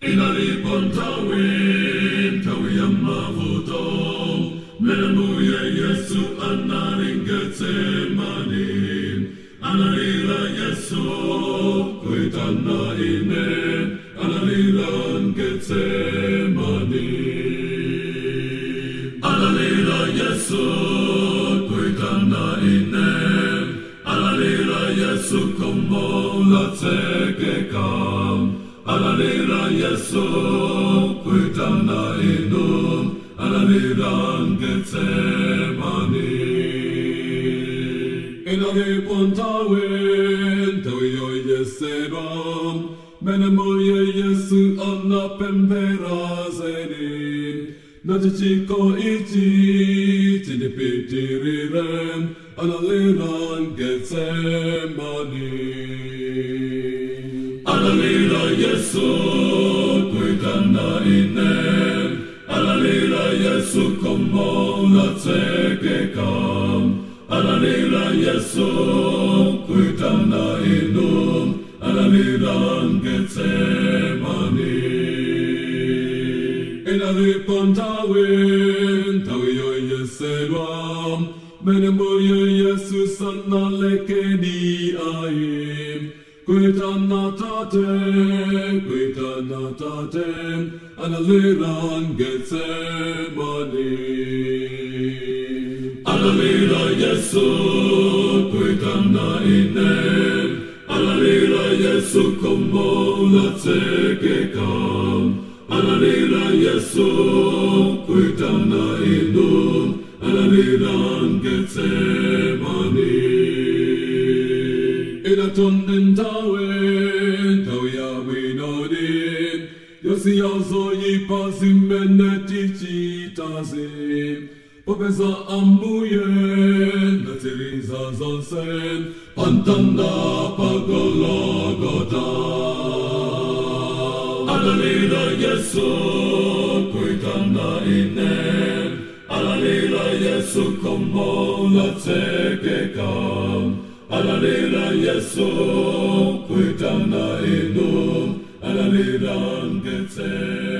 Inalipon tawi ya mavuto, menemuye Yesu anaring Getsemani, analila Yesu kuitana ine, analilan Getsemani, analila Yesu kuitana ine, analila Yesu komola tekekam. Alalila Yesu kuitana inu, alalila Getsemani. Inalipon tawiyo Yesedam, menemuye Yesu ana pempera zenin, najichiko ichi tinipitirirem, alalila Getsemani. Alalila Yesu kuitana ine, alalila Yesu komola tekekam, alalila Yesu kuitana inu, alalila Getsemani. Inalipon tawiyo Yesedam, menemuye Yesu sana lekeni aim. Kuitana tate, analilan Getsemani. Alalila Yesu kuitana ine, alalila Yesu komola tekekam, alalila Yesu kuitana inu, alalilan Getsemani. Inatunden tawiya winodin, yosiyazo yipasim benetichitazim, popeza ambuyen, natiriza zonsen, pantanda pagologota. Alalila Yesu kuitana ine, alalila Yesu komola tekekam, alalila Yesu kuitana inu, alalilan Getsemani.